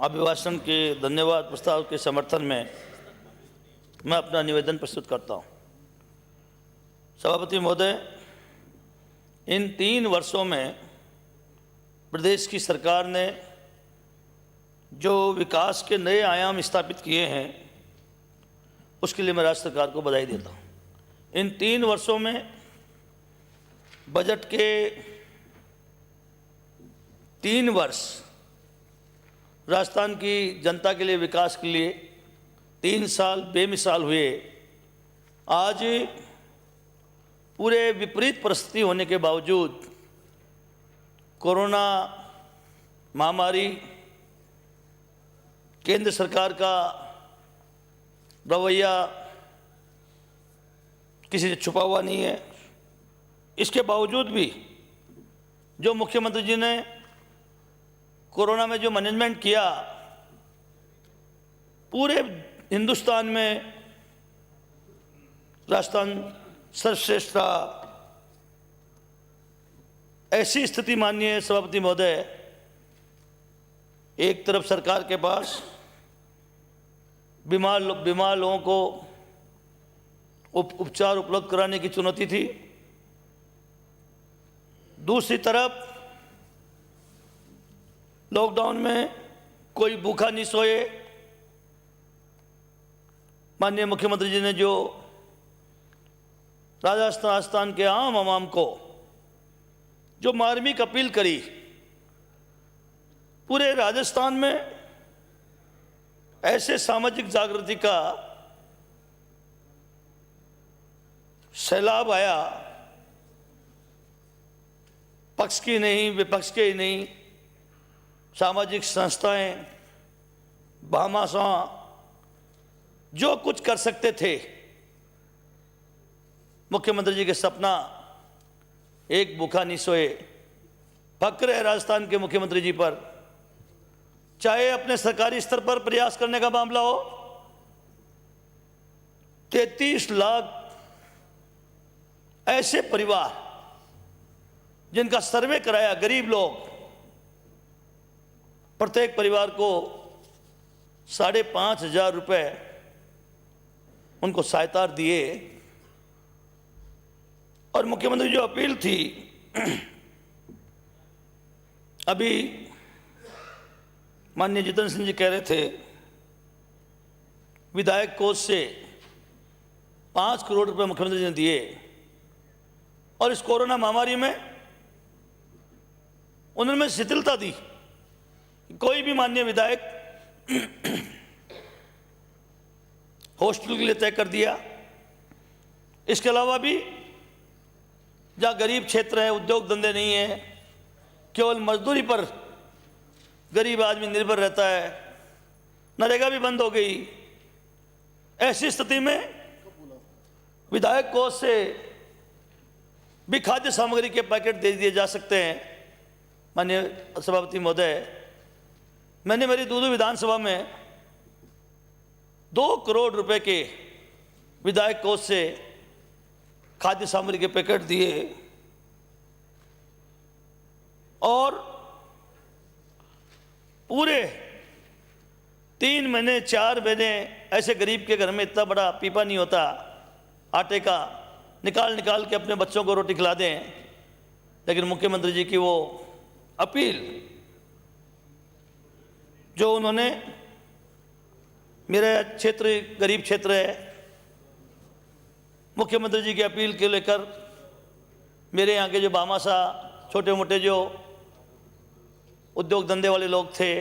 अभिभाषण के धन्यवाद प्रस्ताव के समर्थन में मैं अपना निवेदन प्रस्तुत करता हूं। सभापति महोदय, इन 3 वर्षों में प्रदेश की सरकार ने जो विकास के नए आयाम स्थापित किए हैं उसके लिए मैं राज्य सरकार को बधाई देता हूं। इन 3 वर्षों में बजट के 3 वर्ष राजस्थान की जनता के लिए विकास के लिए 3 साल बेमिसाल हुए। आज पूरे विपरीत परिस्थिति होने के बावजूद कोरोना महामारी, केंद्र सरकार का रवैया किसी से छुपा हुआ नहीं है। इसके बावजूद भी जो मुख्यमंत्री जी ने कोरोना में जो मैनेजमेंट किया, पूरे हिंदुस्तान में राजस्थान सर्वश्रेष्ठ रहा। ऐसी स्थिति माननीय सभापति महोदय, एक तरफ सरकार के पास बीमार लोगों को उपचार उपलब्ध कराने की चुनौती थी, दूसरी तरफ लॉकडाउन में कोई भूखा नहीं सोए। माननीय मुख्यमंत्री जी ने जो राजस्थान के आम आवाम को जो मार्मिक अपील करी, पूरे राजस्थान में ऐसे सामाजिक जागृति का सैलाब आया, पक्ष की नहीं विपक्ष के ही नहीं, सामाजिक संस्थाएं भामाशां जो कुछ कर सकते थे, मुख्यमंत्री जी के सपना एक भूखा नहीं सोए। फक्र है राजस्थान के मुख्यमंत्री जी पर, चाहे अपने सरकारी स्तर पर प्रयास करने का मामला हो। 33 लाख ऐसे परिवार जिनका सर्वे कराया, गरीब लोग, प्रत्येक परिवार को 5,500 रुपए उनको सहायता दिए। और मुख्यमंत्री जो अपील थी, अभी माननीय जितेंद्र सिंह जी कह रहे थे, विधायक कोष से 5 करोड़ रुपए मुख्यमंत्री जी ने दिए। और इस कोरोना महामारी में उन्होंने शिथिलता दी, कोई भी माननीय विधायक हॉस्टल के लिए तय कर दिया। इसके अलावा भी जहाँ गरीब क्षेत्र है, उद्योग धंधे नहीं है, केवल मजदूरी पर गरीब आदमी निर्भर रहता है, नरेगा भी बंद हो गई। ऐसी स्थिति में विधायक कोष से भी खाद्य सामग्री के पैकेट दे दिए जा सकते हैं। माननीय सभापति महोदय, मैंने मेरी दूदू विधानसभा में 2 करोड़ रुपए के विधायक कोष से खाद्य सामग्री के पैकेट दिए। और पूरे 3 महीने 4 महीने ऐसे गरीब के घर में इतना बड़ा पीपा नहीं होता आटे का, निकाल के अपने बच्चों को रोटी खिला दें। लेकिन मुख्यमंत्री जी की वो अपील जो उन्होंने, मेरा क्षेत्र गरीब क्षेत्र है, मुख्यमंत्री जी की अपील के लेकर मेरे यहाँ के जो भामाशां छोटे मोटे जो उद्योग धंधे वाले लोग थे,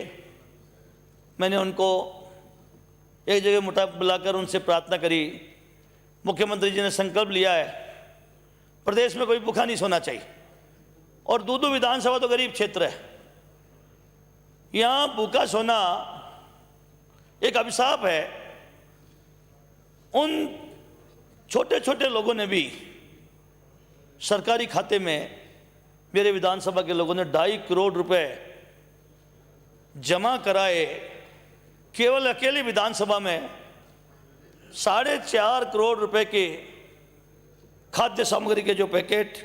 मैंने उनको एक जगह मुठा बुलाकर उनसे प्रार्थना करी। मुख्यमंत्री जी ने संकल्प लिया है, प्रदेश में कोई भूखा नहीं सोना चाहिए। और दूदू विधानसभा तो गरीब क्षेत्र है, यहाँ भूखा सोना एक अभिशाप है। उन छोटे छोटे लोगों ने भी सरकारी खाते में, मेरे विधानसभा के लोगों ने 2.5 करोड़ रुपए जमा कराए। केवल अकेली विधानसभा में 4.5 करोड़ रुपए के खाद्य सामग्री के जो पैकेट,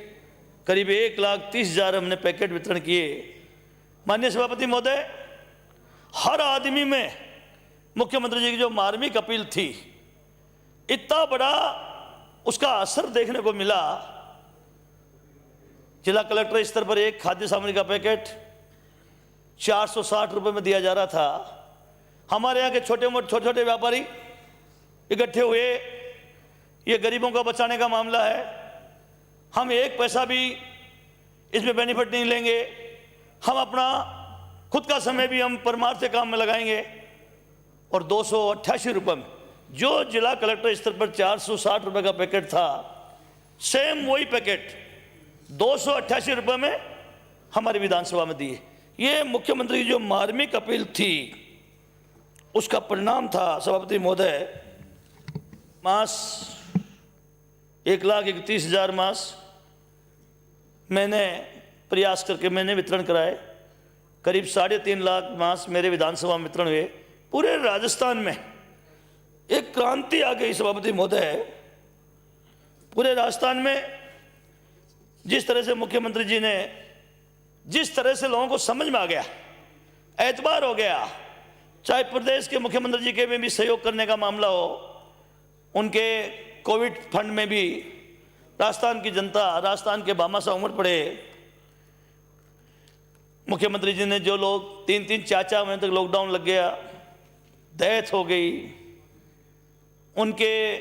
करीब 1,30,000 हमने पैकेट वितरण किए। माननीय सभापति महोदय, हर आदमी में मुख्यमंत्री जी की जो मार्मिक अपील थी, इतना बड़ा उसका असर देखने को मिला। जिला कलेक्टर स्तर पर एक खाद्य सामग्री का पैकेट 460 रुपये में दिया जा रहा था। हमारे यहाँ के छोटे छोटे व्यापारी इकट्ठे हुए, ये गरीबों को बचाने का मामला है, हम एक पैसा भी इसमें बेनिफिट नहीं लेंगे, हम अपना खुद का समय भी हम परमार्थ के काम में लगाएंगे। और 288 रुपये में जो जिला कलेक्टर स्तर पर 460 रुपये का पैकेट था, सेम वही पैकेट 288 रुपये में हमारी विधानसभा में दिए। ये मुख्यमंत्री की जो मार्मिक अपील थी उसका परिणाम था। सभापति महोदय, मास 1,31,000 मास मैंने प्रयास करके मैंने वितरण कराए। करीब 3.5 लाख मास मेरे विधानसभा में वितरण हुए। पूरे राजस्थान में एक क्रांति आ गई सभापति महोदय। पूरे राजस्थान में जिस तरह से मुख्यमंत्री जी ने, जिस तरह से लोगों को समझ में आ गया, एतबार हो गया, चाहे प्रदेश के मुख्यमंत्री जी के में भी सहयोग करने का मामला हो, उनके कोविड फंड में भी राजस्थान की जनता, राजस्थान के भामाशाह उमड़ पड़े। मुख्यमंत्री जी ने जो लोग 3-3, 4-4 महीने तक लॉकडाउन लग गया, डेथ हो गई, उनके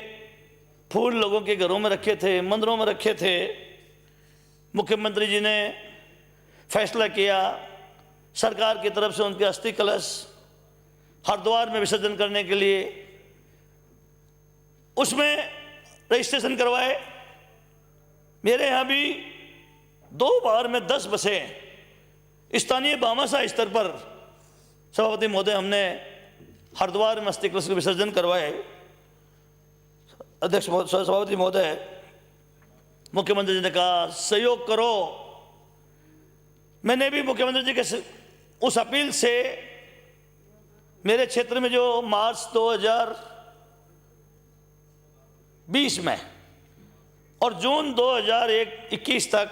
फूल लोगों के घरों में रखे थे, मंदिरों में रखे थे। मुख्यमंत्री जी ने फैसला किया सरकार की तरफ से उनके अस्थि कलश हरिद्वार में विसर्जन करने के लिए, उसमें रजिस्ट्रेशन करवाए। मेरे यहाँ भी 2 बार में 10 बसें स्थानीय भामाशाह स्तर पर सभापति महोदय हमने हरिद्वार में अस्थि कलश विसर्जन करवाए। अध्यक्ष सभापति महोदय, मुख्यमंत्री जी ने कहा सहयोग करो। मैंने भी मुख्यमंत्री जी के उस अपील से मेरे क्षेत्र में जो मार्च 2020 में और जून 2021 तक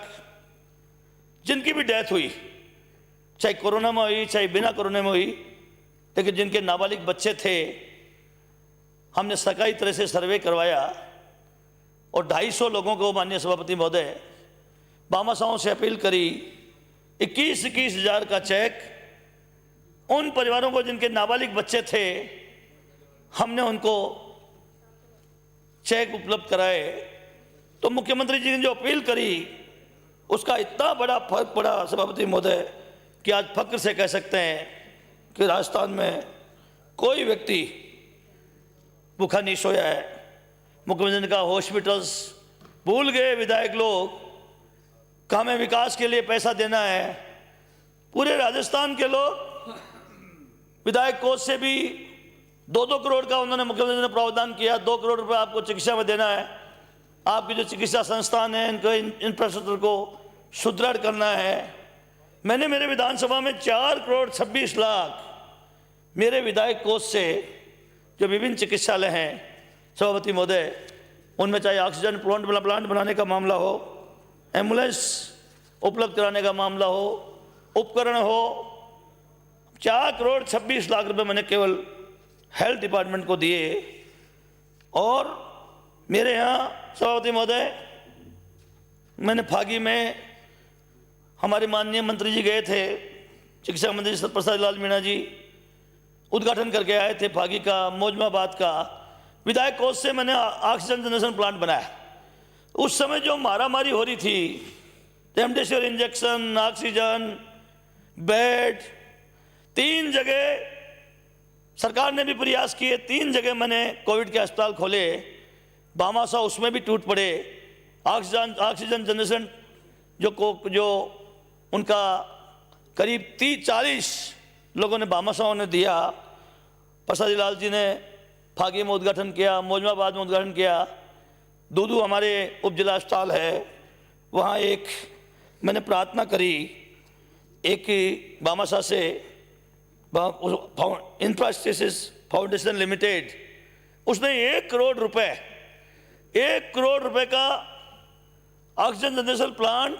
जिनकी भी डेथ हुई, चाहे कोरोना में हुई चाहे बिना कोरोना में हुई, लेकिन जिनके नाबालिग बच्चे थे, हमने सरकारी तरह से सर्वे करवाया और 250 लोगों को माननीय सभापति महोदय भामाशाहों से अपील करी 21-21 हज़ार का चेक उन परिवारों को जिनके नाबालिग बच्चे थे, हमने उनको चेक उपलब्ध कराए। तो मुख्यमंत्री जी ने जो अपील करी उसका इतना बड़ा फर्क पड़ा सभापति महोदय कि आज फक्र से कह सकते हैं कि राजस्थान में कोई व्यक्ति भूखा नहीं सोया है। मुख्यमंत्री ने कहा हॉस्पिटल्स भूल गए विधायक लोग, कहा हमें विकास के लिए पैसा देना है। पूरे राजस्थान के लोग विधायक कोष से भी 2-2 करोड़ का उन्होंने मुख्यमंत्री ने प्रावधान किया। 2 करोड़ रुपए आपको चिकित्सा में देना है, आपकी जो चिकित्सा संस्थान है इनको इंफ्रास्ट्रक्चर को सुदृढ़ करना है। मैंने मेरे विधानसभा में 4,26 लाख मेरे विधायक कोष से जो विभिन्न चिकित्सालय हैं सभापति महोदय, उनमें चाहे ऑक्सीजन प्लांट बनाने का मामला हो, एम्बुलेंस उपलब्ध कराने का मामला हो, उपकरण हो, 4,26 लाख रुपए मैंने केवल हेल्थ डिपार्टमेंट को दिए। और मेरे यहाँ सभापति महोदय, मैंने फागी में हमारे माननीय मंत्री जी गए थे, चिकित्सा मंत्री सत्यप्रसाद लाल मीणा जी उद्घाटन करके आए थे फागी का, मौजमाबाद का। विधायक कोष से मैंने ऑक्सीजन जनरेशन प्लांट बनाया। उस समय जो मारामारी हो रही थी, रेमडेसिविर इंजेक्शन, ऑक्सीजन, बेड, 3 जगह सरकार ने भी प्रयास किए, 3 जगह मैंने कोविड के अस्पताल खोले। भामाशाह उसमें भी टूट पड़े। ऑक्सीजन जनरेशन जो उनका करीब 30-40 लोगों ने भामाशाहों ने दिया। प्रसाद लाल जी ने फागी में उद्घाटन किया, मौजमाबाद में उद्घाटन किया। दूदू हमारे उपजिला अस्पताल है, वहाँ एक मैंने प्रार्थना करी, एक भामाशाह से इंफ्रास्ट्रक्चर फाउंडेशन लिमिटेड, उसने 1 करोड़ रुपए का ऑक्सीजन जनरेशन प्लांट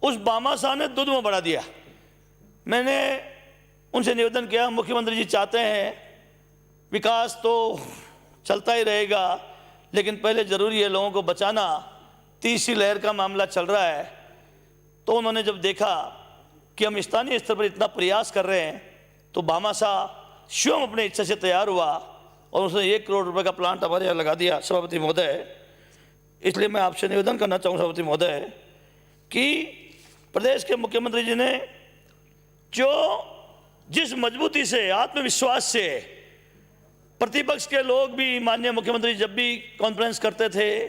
उस भामाशाह ने दूध में बढ़ा दिया। मैंने उनसे निवेदन किया, मुख्यमंत्री जी चाहते हैं विकास तो चलता ही रहेगा, लेकिन पहले ज़रूरी है लोगों को बचाना, तीसरी लहर का मामला चल रहा है। तो उन्होंने जब देखा कि हम स्थानीय स्तर पर इतना प्रयास कर रहे हैं, तो भामाशाह स्वयं अपने इच्छा से तैयार हुआ और उसने 1 करोड़ रुपए का प्लांट हमारे यहाँ लगा दिया सभापति महोदय। इसलिए मैं आपसे निवेदन करना चाहूँ सभापति महोदय कि प्रदेश के मुख्यमंत्री जी ने जो जिस मजबूती से, आत्मविश्वास से, प्रतिपक्ष के लोग भी, माननीय मुख्यमंत्री जब भी कॉन्फ्रेंस करते थे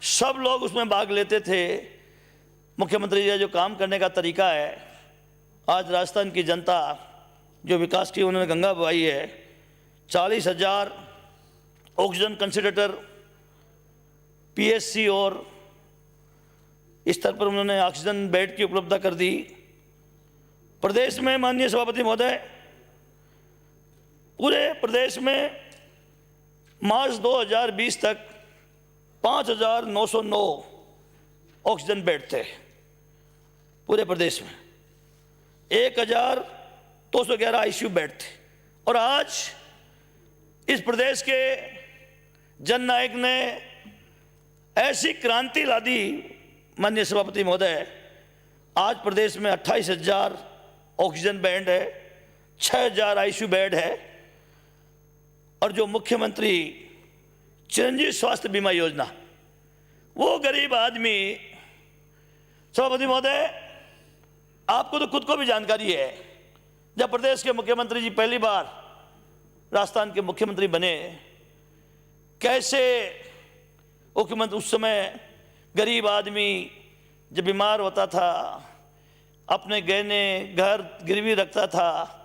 सब लोग उसमें भाग लेते थे। मुख्यमंत्री जी का जो काम करने का तरीका है, आज राजस्थान की जनता जो विकास की उन्होंने गंगा बहाई है, 40,000 ऑक्सीजन कंसंट्रेटर पीएससी और इस स्तर पर उन्होंने ऑक्सीजन बेड की उपलब्धता कर दी। प्रदेश में माननीय सभापति महोदय, पूरे प्रदेश में मार्च 2020 तक 5,909 ऑक्सीजन बेड थे पूरे प्रदेश में, 1,211 आईसीयू बेड थे। और आज इस प्रदेश के जननायक ने ऐसी क्रांति ला दी माननीय सभापति महोदय, आज प्रदेश में 28,000 ऑक्सीजन बेड है, 6,000 आईसीयू बेड है। और जो मुख्यमंत्री चिरंजीवी स्वास्थ्य बीमा योजना, वो गरीब आदमी, सभापति महोदय आपको तो खुद को भी जानकारी है, जब प्रदेश के मुख्यमंत्री जी पहली बार राजस्थान के मुख्यमंत्री बने, कैसे मुख्यमंत्री उस समय गरीब आदमी जब बीमार होता था अपने गहने घर गिरवी रखता था,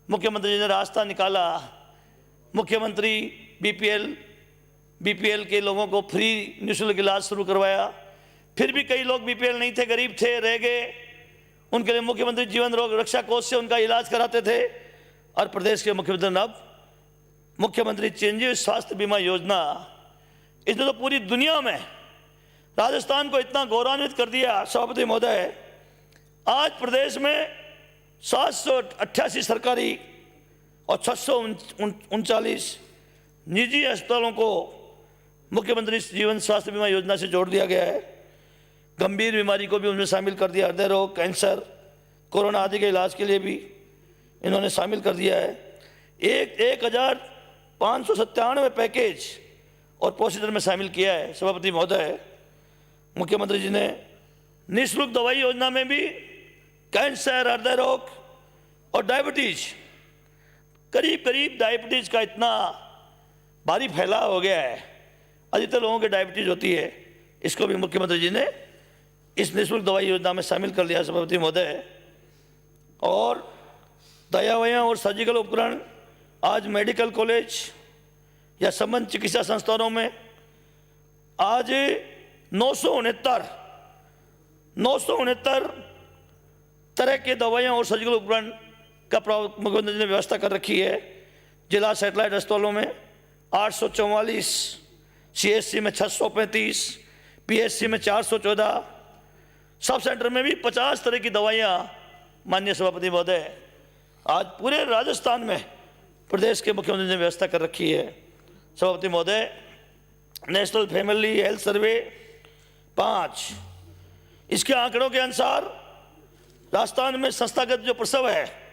मुख्यमंत्री जी ने रास्ता निकाला। मुख्यमंत्री बीपीएल के लोगों को फ्री निःशुल्क इलाज शुरू करवाया। फिर भी कई लोग बीपीएल नहीं थे, गरीब थे, रह गए, उनके लिए मुख्यमंत्री जीवन रोग रक्षा कोष से उनका इलाज कराते थे। और प्रदेश के मुख्यमंत्री ने अब मुख्यमंत्री चिरंजीवी स्वास्थ्य बीमा योजना, इसने तो पूरी दुनिया में राजस्थान को इतना गौरवान्वित कर दिया सभापति महोदय। आज प्रदेश में 788 सरकारी और 639 निजी अस्पतालों को मुख्यमंत्री जीवन स्वास्थ्य बीमा योजना से जोड़ दिया गया है। गंभीर बीमारी को भी उनमें शामिल कर दिया, हृदय रोग, कैंसर, कोरोना आदि के इलाज के लिए भी इन्होंने शामिल कर दिया है। 1,597 पैकेज और प्रोसीजर में शामिल किया है सभापति महोदय। मुख्यमंत्री जी ने निःशुल्क दवाई योजना में भी कैंसर, हृदय रोग और डायबिटीज, करीब डायबिटीज का इतना भारी फैलाव हो गया है, अधिकतर लोगों के डायबिटीज होती है, इसको भी मुख्यमंत्री जी ने इस निःशुल्क दवाई योजना में शामिल कर लिया सभापति महोदय। और दवाइयाँ और सर्जिकल उपकरण आज मेडिकल कॉलेज या संबंध चिकित्सा संस्थानों में आज 969 तरह के दवाइयाँ और सर्जिकल उपकरण का मुख्यमंत्री ने व्यवस्था कर रखी है। जिला सैटेलाइट अस्पतालों में 844, सीएससी में 635, पीएससी में 414, सब सेंटर में भी 50 तरह की दवाइयाँ माननीय सभापति महोदय आज पूरे राजस्थान में प्रदेश के मुख्यमंत्री ने व्यवस्था कर रखी है। सभापति महोदय, नेशनल फैमिली हेल्थ सर्वे 5, इसके आंकड़ों के अनुसार राजस्थान में संस्थागत जो प्रसव है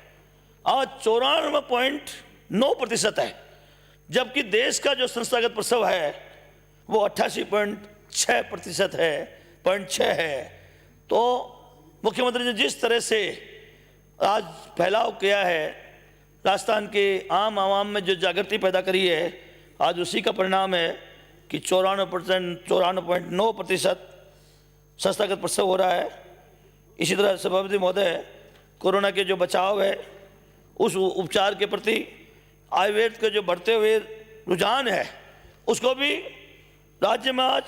आज 94.9% है, जबकि देश का जो संस्थागत प्रसव है वो 88.6% है, 0.6 है। तो मुख्यमंत्री ने जिस तरह से आज फैलाव किया है, राजस्थान के आम आवाम में जो जागृति पैदा करी है, आज उसी का परिणाम है कि 94.9% संस्थागत प्रसव हो रहा है। इसी तरह सभापति महोदय, कोरोना के जो बचाव है उस उपचार के प्रति आयुर्वेद के जो बढ़ते हुए रुझान है, उसको भी राज्य में आज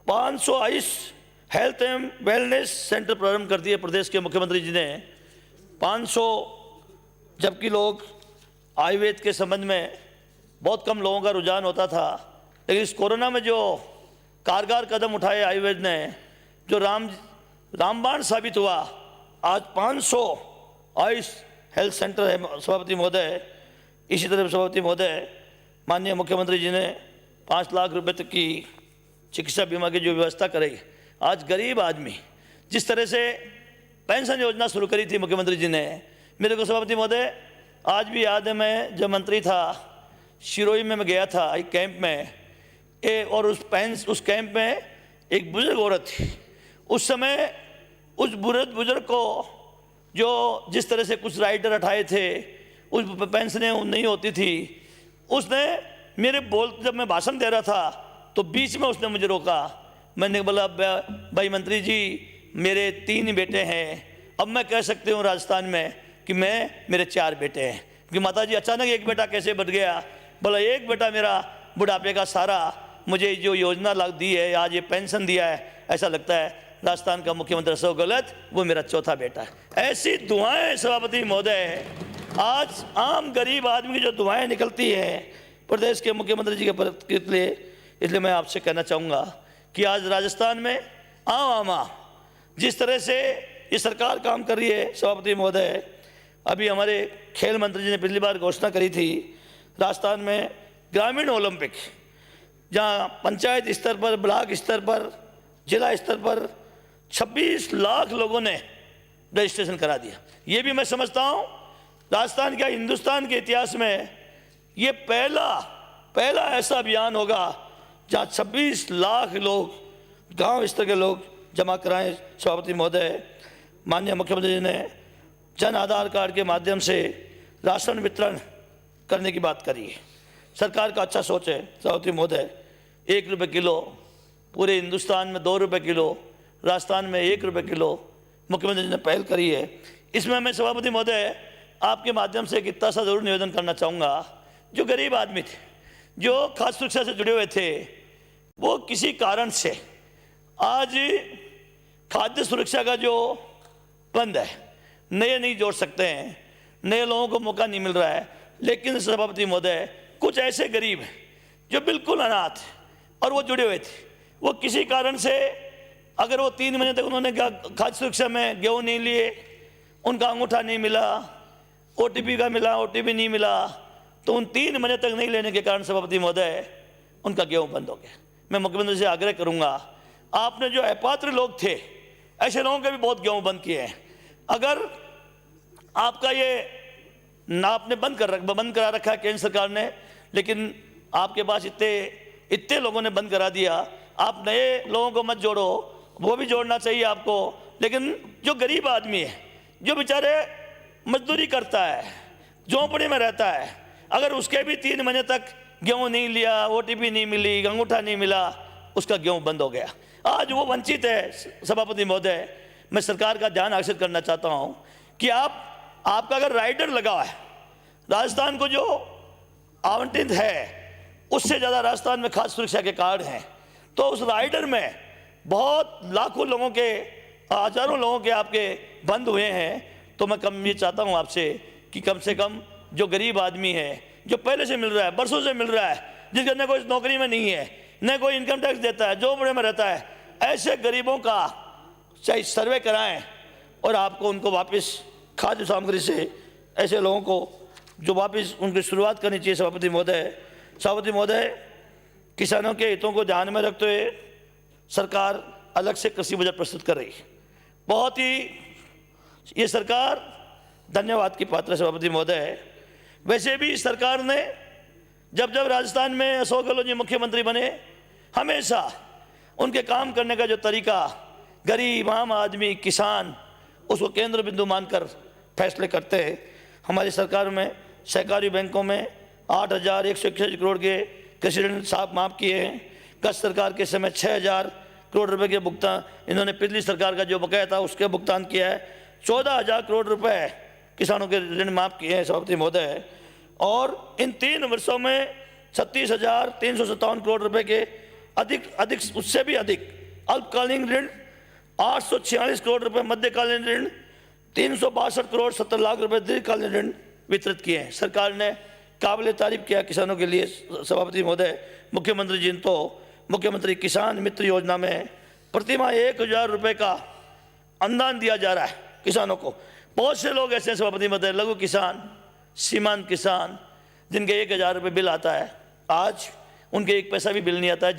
522 हेल्थ एंड वेलनेस सेंटर प्रारंभ कर दिए प्रदेश के मुख्यमंत्री जी ने। 500, जबकि लोग आयुर्वेद के संबंध में बहुत कम लोगों का रुझान होता था, लेकिन इस कोरोना में जो कारगर कदम उठाए आयुर्वेद ने, जो रामबाण साबित हुआ, आज 500 आयुष हेल्थ सेंटर है सभापति महोदय, इसी तरह सभापति महोदय माननीय मुख्यमंत्री जी ने 5 लाख रुपए तक की चिकित्सा बीमा की जो व्यवस्था कराई। आज गरीब आदमी जिस तरह से पेंशन योजना शुरू करी थी मुख्यमंत्री जी ने, मेरे को सभापति महोदय आज भी याद है, मैं जब मंत्री था शिरोई में मैं गया था एक कैंप में और उस कैंप में एक बुजुर्ग औरत थी। उस समय उस बुजुर्ग को जो जिस तरह से कुछ राइडर हटाए थे, उस पेंशनें नहीं होती थी, उसने जब मैं भाषण दे रहा था तो बीच में उसने मुझे रोका। मैंने बोला भाई मंत्री जी मेरे 3 बेटे हैं, अब मैं कह सकती हूँ राजस्थान में कि मेरे 4 बेटे हैं। कि माता जी अचानक एक बेटा कैसे बढ़ गया? बोला एक बेटा मेरा बुढ़ापे का सारा मुझे जो योजना दी है, आज ये पेंशन दिया है, ऐसा लगता है राजस्थान का मुख्यमंत्री अशोक गहलोत वो मेरा चौथा बेटा है। ऐसी दुआएं सभापति महोदय, आज आम गरीब आदमी की जो दुआएं निकलती है प्रदेश के मुख्यमंत्री जी के लिए, इसलिए मैं आपसे कहना चाहूँगा कि आज राजस्थान में आम जिस तरह से ये सरकार काम कर रही है सभापति महोदय, अभी हमारे खेल मंत्री जी ने पिछली बार घोषणा करी थी राजस्थान में ग्रामीण ओलंपिक, जहाँ पंचायत स्तर पर, ब्लॉक स्तर पर, जिला स्तर पर 26 लाख लोगों ने रजिस्ट्रेशन करा दिया। ये भी मैं समझता हूँ राजस्थान क्या हिंदुस्तान के इतिहास में ये पहला ऐसा अभियान होगा जहाँ 26 लाख लोग, गांव स्तर के लोग जमा कराएं। सभापति महोदय, माननीय मुख्यमंत्री जी ने जन आधार कार्ड के माध्यम से राशन वितरण करने की बात करी है। सरकार का अच्छा सोच है सभापति महोदय। 1 रुपये किलो, पूरे हिंदुस्तान में 2 रुपये किलो, राजस्थान में 1 रुपये किलो मुख्यमंत्री जी ने पहल करी है। इसमें मैं सभापति महोदय आपके माध्यम से एक इतना सा जरूर निवेदन करना चाहूँगा, जो गरीब आदमी थे, जो खाद्य सुरक्षा से जुड़े हुए थे, वो किसी कारण से आज खाद्य सुरक्षा का जो बंद है, नए नहीं जोड़ सकते हैं, नए लोगों को मौका नहीं मिल रहा है। लेकिन सभापति महोदय कुछ ऐसे गरीब हैं जो बिल्कुल अनाथ हैं और वो जुड़े हुए थे, वो किसी कारण से अगर वो 3 महीने तक उन्होंने खाद्य सुरक्षा में गेहूँ नहीं लिए, उनका अंगूठा नहीं मिला, OTP का मिला, OTP नहीं मिला, तो उन 3 महीने तक नहीं लेने के कारण सभापति महोदय उनका गेहूँ बंद हो गया। मैं मुख्यमंत्री से आग्रह करूँगा, आपने जो अपात्र लोग थे ऐसे लोगों के भी बहुत गेहूँ बंद किए हैं। अगर आपका ये ना आपने बंद करा रखा है केंद्र सरकार ने, लेकिन आपके पास इतने लोगों ने बंद करा दिया, आप नए लोगों को मत जोड़ो, वो भी जोड़ना चाहिए आपको। लेकिन जो गरीब आदमी है, जो बेचारे मजदूरी करता है, झोंपड़ी में रहता है, अगर उसके भी 3 महीने तक गेहूँ नहीं लिया, OTP नहीं मिली, अंगूठा नहीं मिला, उसका गेहूँ बंद हो गया। आज वो वंचित है। सभापति महोदय, मैं सरकार का ध्यान आकर्षित करना चाहता हूँ कि आपका अगर राइडर लगा है, राजस्थान को जो आवंटित है उससे ज़्यादा राजस्थान में खाद्य सुरक्षा के कार्ड हैं, तो उस राइडर में बहुत लाखों लोगों के, हजारों लोगों के आपके बंद हुए हैं। तो मैं ये चाहता हूँ आपसे कि कम से कम जो गरीब आदमी है, जो पहले से मिल रहा है, बरसों से मिल रहा है, जिसका न कोई नौकरी में नहीं है, न कोई इनकम टैक्स देता है, जो बड़े में रहता है, ऐसे गरीबों का चाहे सर्वे कराएं और आपको उनको वापस खाद्य सामग्री से ऐसे लोगों को जो वापस उनकी शुरुआत करनी चाहिए। सभापति महोदय, किसानों के हितों को ध्यान में रखते हुए सरकार अलग से कृषि बजट प्रस्तुत कर रही है। बहुत ही ये सरकार धन्यवाद की पात्र है सभापति महोदय। वैसे भी सरकार ने जब राजस्थान में अशोक गहलोत जी मुख्यमंत्री बने, हमेशा उनके काम करने का जो तरीका, गरीब आम आदमी, किसान, उसको केंद्र बिंदु मानकर फैसले करते हैं। हमारी सरकार में सहकारी बैंकों में 8,161 करोड़ के कृषि ऋण साफ माफ किए हैं। गत सरकार के समय 6,000 करोड़ रुपए के भुगतान, इन्होंने पिछली सरकार का जो बकाया था उसके भुगतान किया है। 14,000 करोड़ रुपए किसानों के ऋण माफ किए हैं सभापति महोदय। और इन 3 वर्षों में 36,357 करोड़ रुपए के अधिक उससे भी अधिक अल्पकालीन ऋण, 846 करोड़ रुपए मध्यकालीन ऋण, 362 करोड़ 70 लाख रुपए दीर्घकालीन ऋण वितरित किए हैं। सरकार ने काबिल तारीफ किया किसानों के लिए। सभापति महोदय, मुख्यमंत्री जी तो मुख्यमंत्री किसान मित्र योजना में प्रतिमाह 1,000 रुपये का अनुदान दिया जा रहा है किसानों को। बहुत से लोग ऐसे हैं सभापति महोदय, लघु किसान, सीमांत किसान, जिनके 1000 रुपये बिल आता है, आज उनके 1 पैसा भी बिल नहीं आता है,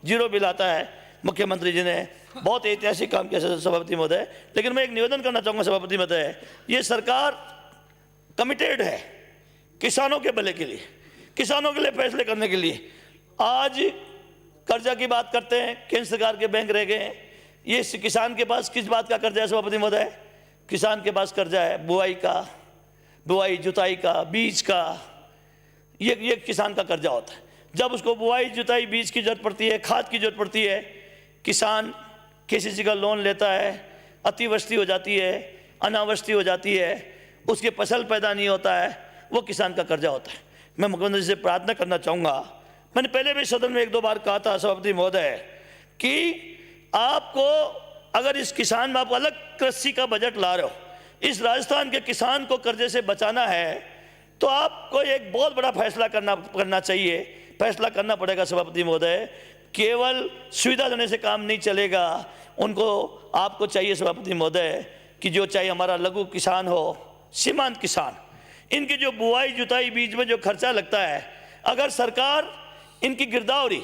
जीरो बिल आता है। मुख्यमंत्री जी ने बहुत ऐतिहासिक काम किया सभापति महोदय। लेकिन मैं एक निवेदन करना चाहूँगा सभापति महोदय, ये सरकार कमिटेड है किसानों के भले के लिए, किसानों के लिए फैसले करने के लिए। आज कर्जा की बात करते हैं, केंद्र सरकार के बैंक रह गए हैं। ये किसान के पास किस बात का कर्जा है सभापति महोदय? किसान के पास कर्जा है बुआई का, बुआई जुताई का, बीज का, ये किसान का कर्जा होता है। जब उसको बुआई जुताई बीज की जरूरत पड़ती है, खाद की जरूरत पड़ती है, किसान केसीसी का लोन लेता है, अतिवृष्टि हो जाती है, अनावृष्टि हो जाती है, उसके फसल पैदा नहीं होता है, वो किसान का कर्जा होता है। मैं मुख्यमंत्री से प्रार्थना करना चाहूँगा, मैंने पहले भी सदन में 1-2 बार कहा था सभापति महोदय कि आपको अगर इस किसान में आप अलग कृषि का बजट ला रहे हो, इस राजस्थान के किसान को कर्जे से बचाना है, तो आपको एक बहुत बड़ा फैसला करना चाहिए, फैसला करना पड़ेगा सभापति महोदय। केवल सुविधा देने से काम नहीं चलेगा, उनको आपको चाहिए सभापति महोदय कि जो चाहे हमारा लघु किसान हो, सीमांत किसान, इनकी जो बुआई जुताई बीज में जो खर्चा लगता है, अगर सरकार इनकी गिरदावरी,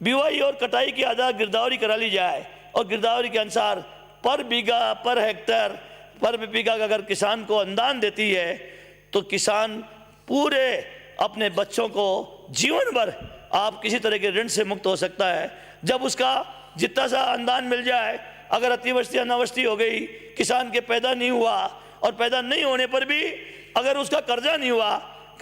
बुआई और कटाई की आधा गिरदावरी करा ली जाए और गिरदावरी के अनुसार पर बीघा, पर हेक्टर, पर बीघा का अगर किसान को अनुदान देती है, तो किसान पूरे अपने बच्चों को जीवन भर आप किसी तरह के ऋण से मुक्त हो सकता है। जब उसका जितना सा अनुदान मिल जाए, अगर अतिवृष्टि अनावृष्टि हो गई, किसान के पैदा नहीं हुआ और पैदा नहीं होने पर भी अगर उसका कर्जा नहीं हुआ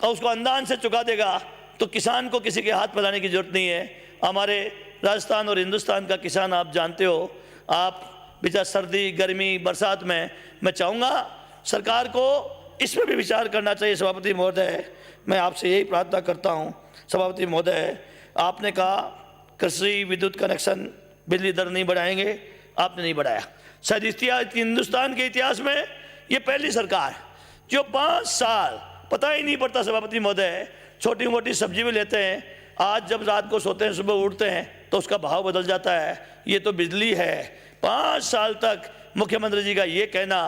और उसको अनुदान से चुका देगा, तो किसान को किसी के हाथ फैलाने की जरूरत नहीं है। हमारे राजस्थान और हिंदुस्तान का किसान आप जानते हो, आप बेचारा सर्दी गर्मी बरसात में, मैं चाहूँगा सरकार को इस पर भी विचार करना चाहिए सभापति महोदय। मैं आपसे यही प्रार्थना करता हूँ सभापति महोदय। आपने कहा कृषि विद्युत कनेक्शन बिजली दर नहीं बढ़ाएंगे, आपने नहीं बढ़ाया। शायद हिंदुस्तान के इतिहास में ये पहली सरकार जो 5 साल पता ही नहीं पड़ता सभापति महोदय, छोटी मोटी सब्जी भी लेते हैं, आज जब रात को सोते हैं सुबह उठते हैं तो उसका भाव बदल जाता है। ये तो बिजली है। 5 साल तक मुख्यमंत्री जी का ये कहना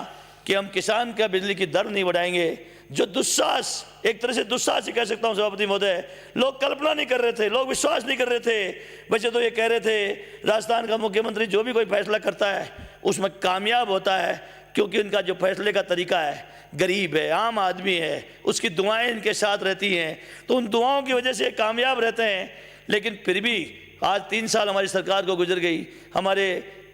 कि हम किसान का बिजली की दर नहीं बढ़ाएंगे, जो दुस्साहस, एक तरह से दुस्साहस ही कह सकता हूँ सभापति महोदय। लोग कल्पना नहीं कर रहे थे, लोग विश्वास नहीं कर रहे थे। वैसे तो ये कह रहे थे राजस्थान का मुख्यमंत्री जो भी कोई फैसला करता है उसमें कामयाब होता है, क्योंकि उनका जो फैसले का तरीका है, गरीब है, आम आदमी है, उसकी दुआएं इनके साथ रहती हैं, तो उन दुआओं की वजह से कामयाब रहते हैं। लेकिन फिर भी आज 3 साल हमारी सरकार को गुजर गई, हमारे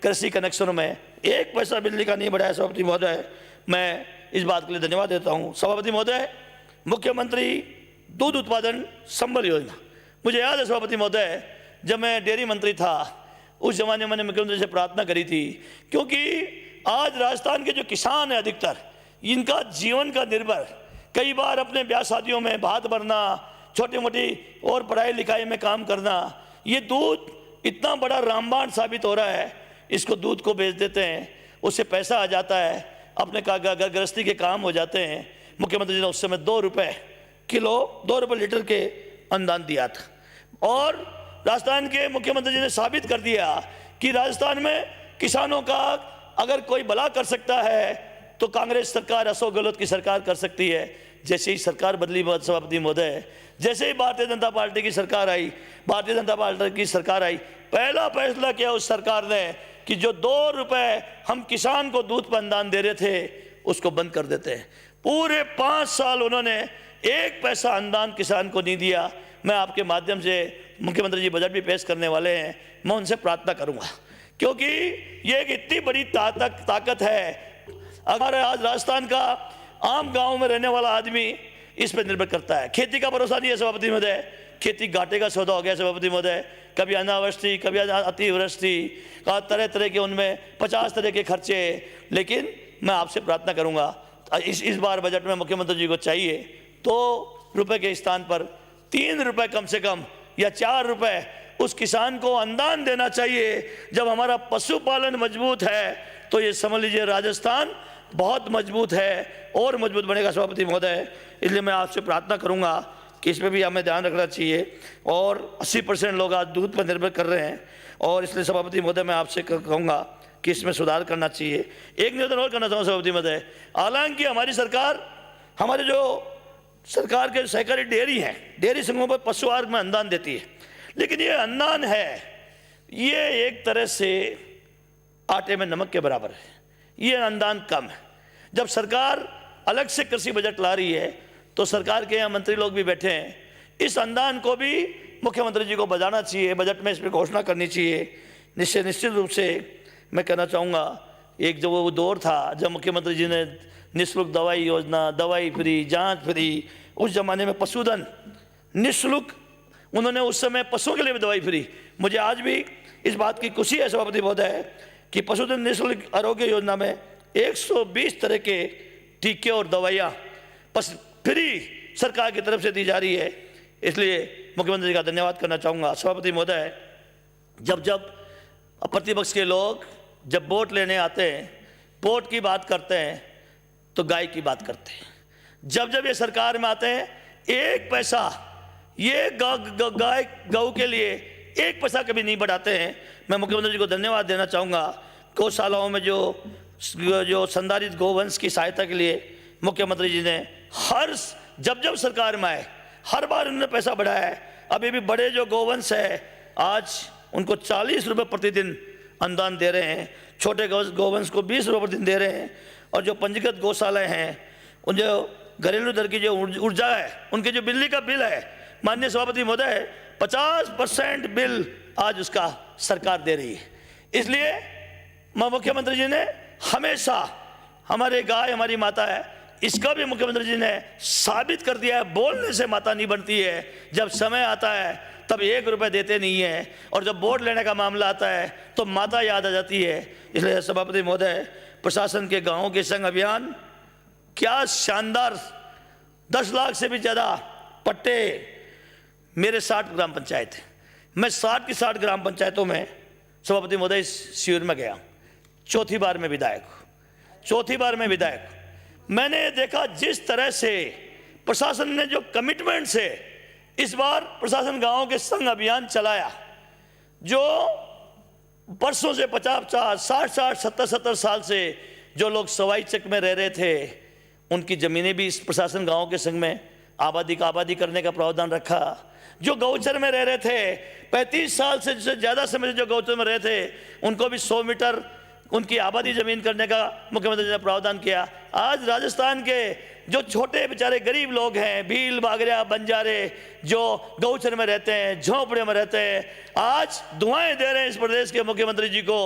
कृषि कनेक्शनों में 1 पैसा बिजली का नहीं बढ़ाया सभापति महोदय। मैं इस बात के लिए धन्यवाद देता हूँ सभापति महोदय। मुख्यमंत्री दूध उत्पादन संबल योजना, मुझे याद है सभापति महोदय, जब मैं डेयरी मंत्री था उस जमाने में मैंने मुख्यमंत्री से प्रार्थना करी थी, क्योंकि आज राजस्थान के जो किसान है अधिकतर, इनका जीवन का निर्भर कई बार अपने ब्याह शादियों में भात भरना, छोटी मोटी और पढ़ाई लिखाई में काम करना, ये दूध इतना बड़ा रामबाण साबित हो रहा है। इसको दूध को बेच देते हैं, उससे पैसा आ जाता है, अपने घर गृहस्थी के काम हो जाते हैं। मुख्यमंत्री जी ने उस समय 2 रुपये किलो, 2 रुपये लीटर के अनुदान दिया था, और राजस्थान के मुख्यमंत्री जी ने साबित कर दिया कि राजस्थान में किसानों का अगर कोई भला कर सकता है तो कांग्रेस सरकार, अशोक गहलोत की सरकार कर सकती है। जैसे ही सरकार बदली सभापति महोदय, जैसे ही भारतीय जनता पार्टी की सरकार आई, भारतीय जनता पार्टी की सरकार आई, पहला फैसला किया उस सरकार ने कि जो 2 रुपये हम किसान को दूध पर अनुदान दे रहे थे उसको बंद कर देते हैं। पूरे 5 साल उन्होंने 1 पैसा अनुदान किसान को नहीं दिया। मैं आपके माध्यम से, मुख्यमंत्री जी बजट भी पेश करने वाले हैं, मैं उनसे प्रार्थना करूंगा, क्योंकि ये एक इतनी बड़ी ताकत है। अगर आज राजस्थान का आम गांव में रहने वाला आदमी इस पर निर्भर करता है, खेती का भरोसा नहीं है सभापति महोदय, खेती घाटे का सौदा हो गया सभापति महोदय। कभी अनावृष्टि, कभी अतिवृष्टि, तरह तरह के उनमें 50 तरह के खर्चे। लेकिन मैं आपसे प्रार्थना करूंगा, इस बार बजट में मुख्यमंत्री जी को चाहिए 2 रुपये के स्थान पर 3 रुपये कम से कम या 4 रुपये उस किसान को अनुदान देना चाहिए। जब हमारा पशुपालन मजबूत है तो ये समझ लीजिए राजस्थान बहुत मजबूत है और मजबूत बनेगा सभापति महोदय। इसलिए मैं आपसे प्रार्थना करूंगा कि इसमें भी हमें ध्यान रखना चाहिए। और 80% लोग आज दूध पर निर्भर कर रहे हैं, और इसलिए सभापति महोदय मैं आपसे कहूँगा कि इसमें सुधार करना चाहिए। एक निवेदन और करना चाहूँगा सभापति महोदय, हालांकि हमारी सरकार, हमारे जो सरकार के सहकारी डेयरी हैं, डेयरी संघों पर पशु आहार में अनुदान देती है, लेकिन ये अनुदान है, ये एक तरह से आटे में नमक के बराबर है, ये अनुदान कम है। जब सरकार अलग से कृषि बजट ला रही है तो सरकार के यहाँ मंत्री लोग भी बैठे हैं, इस अनुदान को भी मुख्यमंत्री जी को बजाना चाहिए, बजट में इस पर घोषणा करनी चाहिए। निश्चित रूप से मैं कहना चाहूँगा, एक जो वो दौर था जब मुख्यमंत्री जी ने निःशुल्क दवाई योजना, दवाई फ्री, जांच फ्री, उस जमाने में पशुधन निःशुल्क, उन्होंने उस समय पशुओं के लिए भी दवाई फ्री। मुझे आज भी इस बात की खुशी है सभापति महोदय कि पशुधन निःशुल्क आरोग्य योजना में 120 तरह के टीके और दवाइयाँ फ्री सरकार की तरफ से दी जा रही है, इसलिए मुख्यमंत्री जी का धन्यवाद करना चाहूँगा। सभापति महोदय, जब प्रतिपक्ष के लोग जब वोट लेने आते हैं, वोट की बात करते हैं तो गाय की बात करते हैं, जब ये सरकार में आते हैं एक पैसा ये गाय गऊ के लिए एक पैसा कभी नहीं बढ़ाते हैं। मैं मुख्यमंत्री जी को धन्यवाद देना चाहूँगा। गौशालाओं में जो संधारित गोवंश की सहायता के लिए मुख्यमंत्री जी ने जब सरकार में आए हर बार उन्होंने पैसा बढ़ाया है। अभी भी बड़े जो गोवंश है आज उनको 40 रुपये प्रतिदिन अनुदान दे रहे हैं, छोटे गोवंश को 20 रुपये प्रतिदिन दे रहे हैं, और जो पंजीकृत गौशालाएँ हैं उन जो घरेलू दर की जो ऊर्जा है, उनके जो बिजली का बिल है, माननीय सभापति महोदय 50% बिल आज उसका सरकार दे रही है। इसलिए मुख्यमंत्री जी ने हमेशा हमारे गाय हमारी माता है, इसका भी मुख्यमंत्री जी ने साबित कर दिया है, बोलने से माता नहीं बनती है, जब समय आता है तब 1 रुपये देते नहीं है, और जब वोट लेने का मामला आता है तो माता याद आ जाती है। इसलिए सभापति महोदय, प्रशासन के गाँवों के संग अभियान क्या शानदार, 10 लाख से भी ज़्यादा पट्टे, मेरे 60 ग्राम पंचायत है, मैं 60 की 60 ग्राम पंचायतों में सभापति महोदय इस शिविर में गया, चौथी बार में विधायक मैंने देखा जिस तरह से प्रशासन ने जो कमिटमेंट से इस बार प्रशासन गांवों के संग अभियान चलाया, जो बरसों से 50-50, 60-60, 70-70 साल से जो लोग सवाई चक में रह रहे थे, उनकी ज़मीनें भी इस प्रशासन गांवों के संग में आबादी करने का प्रावधान रखा। जो गौचर में रह रहे थे 35 साल से ज़्यादा समय जो गौचर में रहे थे, उनको भी 100 मीटर उनकी आबादी ज़मीन करने का मुख्यमंत्री ने प्रावधान किया। आज राजस्थान के जो छोटे बेचारे गरीब लोग हैं, भील, बागरिया, बंजारे, जो गौचर में रहते हैं, झोंपड़े में रहते हैं, आज दुआएं दे रहे हैं इस प्रदेश के मुख्यमंत्री जी को।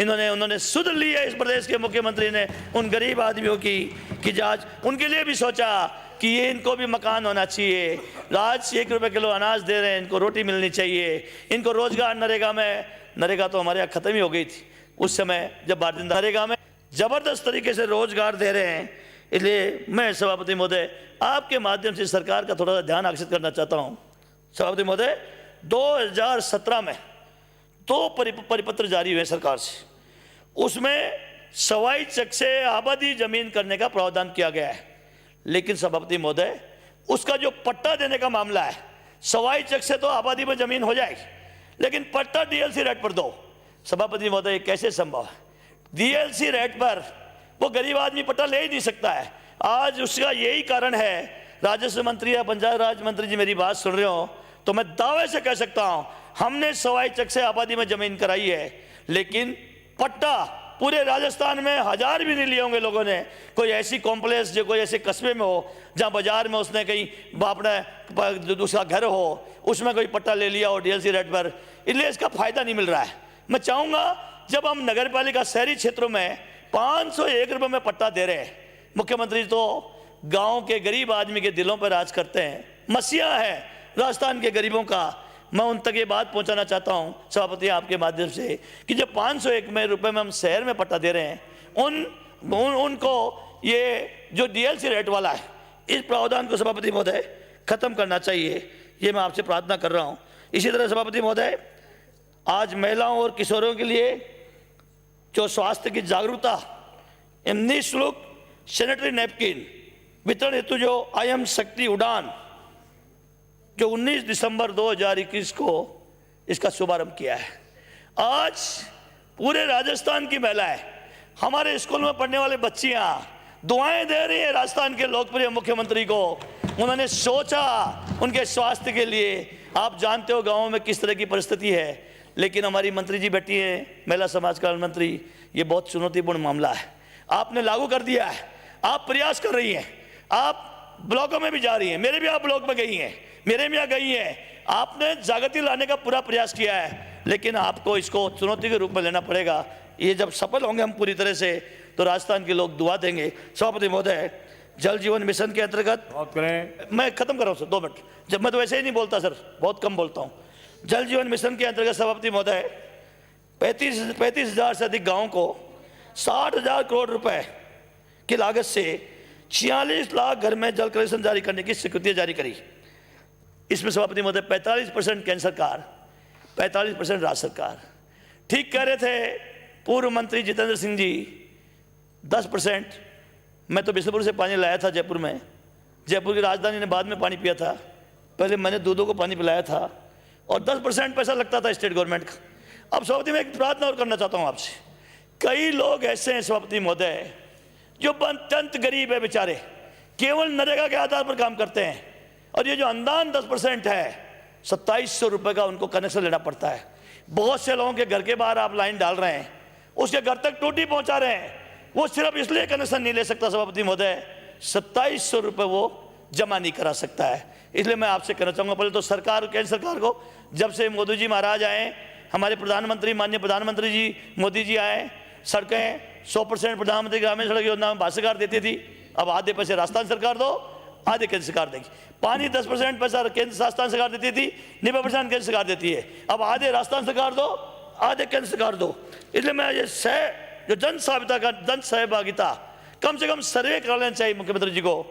उन्होंने सुध ली है इस प्रदेश के मुख्यमंत्री ने उन गरीब आदमियों की, कि आज उनके लिए भी सोचा कि ये इनको भी मकान होना चाहिए। आज 1 रुपये किलो अनाज दे रहे हैं, इनको रोटी मिलनी चाहिए, इनको रोजगार। नरेगा तो हमारे यहाँ ख़त्म ही हो गई थी उस समय जब भारतीय नरेगा में ज़बरदस्त तरीके से रोजगार दे रहे हैं। इसलिए मैं सभापति महोदय आपके माध्यम से सरकार का थोड़ा सा ध्यान आकर्षित करना चाहता हूँ। सभापति महोदय, 2017 में 2 परिपत्र जारी हुए सरकार से, उसमें सवाई चक से आबादी ज़मीन करने का प्रावधान किया गया है, लेकिन सभापति महोदय उसका जो पट्टा देने का मामला है, सवाई चक से तो आबादी में ज़मीन हो जाएगी, लेकिन पट्टा डीएलसी रेट पर दो। सभापति महोदय, कैसे संभव है? डीएलसी रेट पर वो गरीब आदमी पट्टा ले ही नहीं सकता है। आज उसका यही कारण है, राजस्व मंत्री या पंचायत राज मंत्री जी मेरी बात सुन रहे हो तो मैं दावे से कह सकता हूं, हमने सवाई चक से आबादी में जमीन कराई है, लेकिन पट्टा पूरे राजस्थान में 1000 भी नहीं लिए होंगे लोगों ने। कोई ऐसी कॉम्प्लेक्स जो कोई ऐसे कस्बे में हो जहां बाजार में उसने कहीं अपना दूसरा घर हो, उसमें कोई पट्टा ले लिया हो डीएलसी रेट पर, इसलिए इसका फायदा नहीं मिल रहा है। मैं चाहूँगा जब हम नगर पालिका शहरी क्षेत्रों में 501 रुपये में पट्टा दे रहे हैं, मुख्यमंत्री तो गांव के गरीब आदमी के दिलों पर राज करते हैं, मसीहा है राजस्थान के गरीबों का। मैं उन तक ये बात पहुंचाना चाहता हूं सभापति आपके माध्यम से कि जब 501 रुपये में हम शहर में पट्टा दे रहे हैं, उनको ये जो डीएलसी रेट वाला है, इस प्रावधान को सभापति महोदय खत्म करना चाहिए, ये मैं आपसे प्रार्थना कर रहा हूं। इसी तरह सभापति महोदय, आज महिलाओं और किशोरों के लिए जो स्वास्थ्य की जागरूकता, निःशुल्क सैनिटरी नैपकिन वितरण हेतु जो IM शक्ति उड़ान जो 19 दिसंबर 2021 को इसका शुभारंभ किया है। आज पूरे राजस्थान की महिलाएं, हमारे स्कूल में पढ़ने वाले बच्चियां दुआएं दे रही है राजस्थान के लोकप्रिय मुख्यमंत्री को। उन्होंने सोचा उनके स्वास्थ्य के लिए। आप जानते हो गाँव में किस तरह की परिस्थिति है, लेकिन हमारी मंत्री जी बैठी है, महिला समाज कल्याण मंत्री, ये बहुत चुनौतीपूर्ण मामला है। आपने लागू कर दिया है, आप प्रयास कर रही हैं, आप ब्लॉकों में भी जा रही हैं, मेरे भी आप ब्लॉक में गई हैं, मेरे में यहाँ गई हैं, आपने जागृति लाने का पूरा प्रयास किया है, लेकिन आपको इसको चुनौती के रूप में लेना पड़ेगा। ये जब सफल होंगे हम पूरी तरह से, तो राजस्थान के लोग दुआ देंगे। सभापति महोदय, जल जीवन मिशन के अंतर्गत, मैं खत्म कर रहा हूँ सर, 2 मिनट, जब मैं तो वैसे ही नहीं बोलता सर, बहुत कम बोलता हूँ। जल जीवन मिशन के अंतर्गत सभापति महोदय 35,000 से अधिक गाँव को 60,000 करोड़ रुपए की लागत से 46 लाख घर में जल कनेक्शन जारी करने की स्वीकृति जारी करी। इसमें सभापति महोदय 45% केंद्र सरकार, 45% राज्य सरकार। ठीक कह रहे थे पूर्व मंत्री जितेंद्र सिंह जी, 10%। मैं तो बिष्णुपुर से पानी लाया था जयपुर में, जयपुर की राजधानी ने बाद में पानी पिया था, पहले मैंने दूधों को पानी पिलाया था, और 10% पैसा लगता था स्टेट गवर्नमेंट का। अब सभापति मैं एक प्रार्थना और करना चाहता हूँ आपसे, कई लोग ऐसे हैं सभापति महोदय जो अत्यंत गरीब है बेचारे, केवल नरेगा के आधार पर काम करते हैं, और ये जो अनुदान 10% है, 2700 रुपये का उनको कनेक्शन लेना पड़ता है। बहुत से लोगों के घर के बाहर आप लाइन डाल रहे हैं, उसके घर तक टूटी पहुंचा रहे हैं, वो सिर्फ इसलिए कनेक्शन नहीं ले सकता सभापति महोदय, 2700 रुपये वो जमा नहीं करा सकता है। इसलिए मैं आपसे कहना चाहूँगा, पहले तो सरकार, केंद्र सरकार को, जब से मोदी जी महाराज आए, हमारे प्रधानमंत्री, माननीय प्रधानमंत्री जी मोदी जी आए, सड़कें 100% प्रधानमंत्री ग्रामीण सड़क योजना में भारत सरकार देती थी, अब आधे पैसे राजस्थान सरकार दो, आधे केंद्र सरकार देगी। पानी 10% पैसा केंद्र राजस्थान सरकार देती थी, 90% केंद्र सरकार देती है, अब आधे राजस्थान सरकार दो, आधे केंद्र सरकार दो। इसलिए मैं ये जो जन सहभागिता, कम से कम सर्वे करा लेना चाहिए मुख्यमंत्री जी को।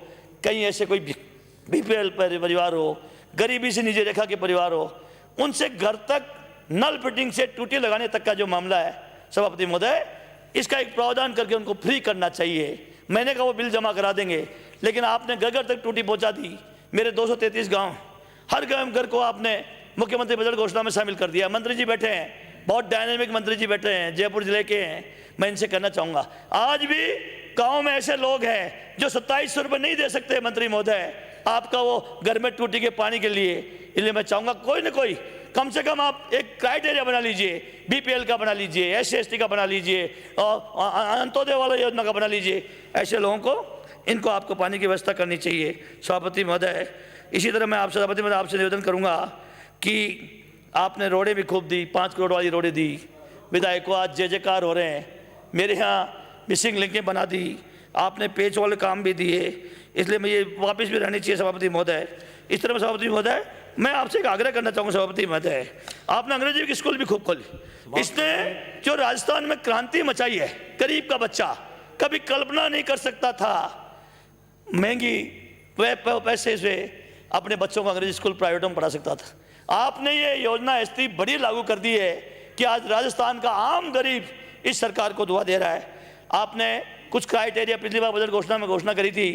कहीं ऐसे कोई BPL परिवार हो, गरीबी से नीचे रेखा के परिवार हो, उनसे घर तक नल फिटिंग से टूटी लगाने तक का जो मामला है सभापति महोदय, इसका एक प्रावधान करके उनको फ्री करना चाहिए। महीने का वो बिल जमा करा देंगे, लेकिन आपने घर घर तक टूटी पहुंचा दी। मेरे 233 गांव, हर घर को आपने मुख्यमंत्री बजट घोषणा में शामिल कर दिया। मंत्री जी बैठे हैं, बहुत डायनेमिक मंत्री जी बैठे हैं, जयपुर जिले के हैं। मैं इनसे कहना चाहूँगा, आज भी गाँव में ऐसे लोग हैं जो 2700 रुपये नहीं दे सकते मंत्री महोदय, आपका वो घर में टूटी के पानी के लिए। इसलिए मैं चाहूँगा कोई ना कोई, कम से कम आप एक क्राइटेरिया बना लीजिए, BPL का बना लीजिए, SC/ST का बना लीजिए, और अंत्योदय वाला योजना का बना लीजिए। ऐसे लोगों को, इनको आपको पानी की व्यवस्था करनी चाहिए सभापति महोदय। इसी तरह मैं आपसे सभापति महोदय आपसे निवेदन करूँगा कि आपने रोडें भी खूब दी, 5 करोड़ वाली रोडें दी, विधायकों आज जय जयकार हो रहे हैं। मेरे यहाँ मिसिंग लिंकें बना दी, आपने पेच वाले काम भी दिए, इसलिए मैं ये वापस भी रहनी चाहिए सभापति महोदय। इस तरह में सभापति महोदय मैं आपसे एक आग्रह करना चाहूँगा सभापति महोदय, आपने अंग्रेजी की स्कूल भी खूब खोली। इसने जो राजस्थान में क्रांति मचाई है, गरीब का बच्चा कभी कल्पना नहीं कर सकता था महंगी पैसे से अपने बच्चों को अंग्रेजी स्कूल प्राइवेटों में पढ़ा सकता था। आपने ये योजना ऐसी बड़ी लागू कर दी है कि आज राजस्थान का आम गरीब इस सरकार को दुआ दे रहा है। आपने कुछ क्राइटेरिया पिछली बार बजट घोषणा में घोषणा करी थी,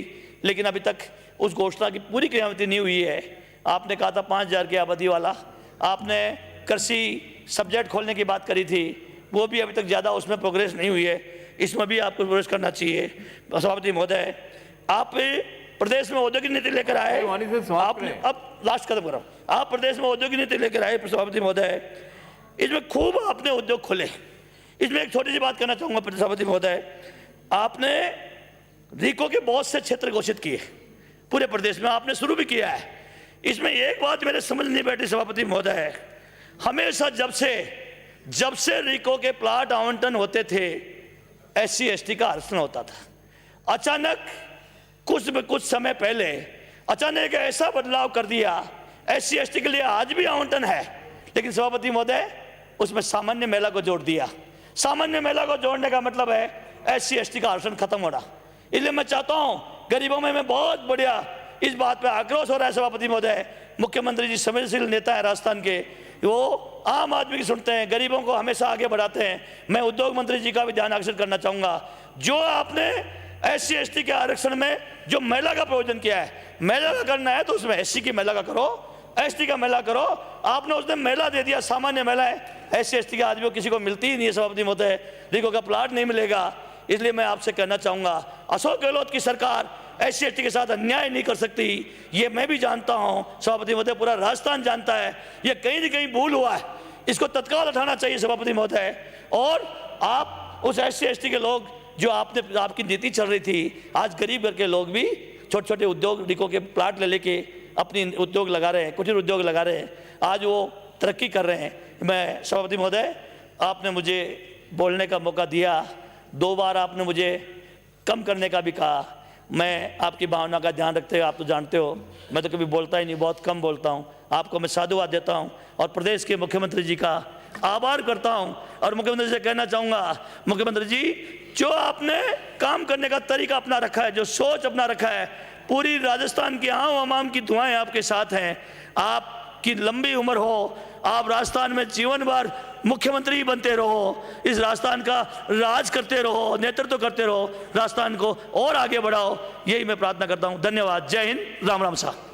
लेकिन अभी तक उस घोषणा की पूरी क्रियान्वित नहीं हुई है। आपने कहा था 5000 की आबादी वाला, आपने कृषि सब्जेक्ट खोलने की बात करी थी, वो भी अभी तक ज़्यादा उसमें प्रोग्रेस नहीं हुई है, इसमें भी आपको प्रोग्रेस करना चाहिए सभापति महोदय। आप प्रदेश में औद्योगिक नीति लेकर आए, आपने, अब लास्ट खत्म कर रहा हूँ, आप प्रदेश में औद्योगिक नीति लेकर आए सभापति महोदय, इसमें खूब आपने उद्योग खोले। इसमें एक छोटी सी बात करना चाहूँगा सभापति महोदय, आपने RICO के बहुत से क्षेत्र घोषित किए पूरे प्रदेश में, आपने शुरू भी किया है। इसमें एक बात मेरे समझ नहीं बैठी सभापति महोदय, हमेशा जब से RICO के प्लाट आवंटन होते थे SC/ST का आरक्षण होता था। अचानक कुछ समय पहले अचानक ऐसा बदलाव कर दिया, SC/ST के लिए आज भी आवंटन है, लेकिन सभापति महोदय उसमें सामान्य महिला को जोड़ दिया। सामान्य महिला को जोड़ने का मतलब है SC/ST का आरक्षण खत्म होना। इसलिए मैं चाहता हूं, गरीबों में बहुत बढ़िया इस बात पे आक्रोश हो रहा है सभापति महोदय। मुख्यमंत्री जी संवेदनशील नेता है राजस्थान के, वो आम आदमी की सुनते हैं, गरीबों को हमेशा आगे बढ़ाते हैं। मैं उद्योग मंत्री जी का भी ध्यान आकर्षित करना चाहूँगा, जो आपने SC/ST के आरक्षण में जो महिला का प्रयोजन किया है, महिला का करना है तो उसमें SC की महिला का करो, ST का महिला करो। आपने उसने महिला दे दिया, सामान्य महिलाएं SC ST के आदमियों किसी को मिलती ही नहीं है सभापति महोदय, रिको का प्लाट नहीं मिलेगा। इसलिए मैं आपसे कहना चाहूँगा, अशोक गहलोत की सरकार SC ST के साथ अन्याय नहीं कर सकती, ये मैं भी जानता हूँ, सभापति महोदय पूरा राजस्थान जानता है। ये कहीं न कहीं भूल हुआ है, इसको तत्काल हटाना चाहिए सभापति महोदय। और आप उस SC ST के लोग जो आपकी नीति चल रही थी, आज गरीब घर के लोग भी छोटे छोटे उद्योग रिको के प्लाट ले लेके अपनी उद्योग लगा रहे हैं, कुटीर उद्योग लगा रहे हैं, आज वो तरक्की कर रहे हैं। मैं सभापति महोदय, आपने मुझे बोलने का मौका दिया, 2 बार आपने मुझे कम करने का भी कहा। मैं आपकी भावना का ध्यान रखते हुए, आप तो जानते हो मैं तो कभी बोलता ही नहीं, बहुत कम बोलता हूँ। आपको मैं साधुवाद देता हूँ और प्रदेश के मुख्यमंत्री जी का आभार करता हूँ। और मुख्यमंत्री से कहना चाहूँगा, मुख्यमंत्री जी जो आपने काम करने का तरीका अपना रखा है, जो सोच अपना रखा है, पूरी राजस्थान की आवाम की दुआएं आपके साथ हैं। आपकी लंबी उम्र हो, आप राजस्थान में जीवन भर मुख्यमंत्री बनते रहो, इस राजस्थान का राज करते रहो, नेतृत्व करते रहो, राजस्थान को और आगे बढ़ाओ, यही मैं प्रार्थना करता हूँ। धन्यवाद। जय हिंद। राम राम साहब।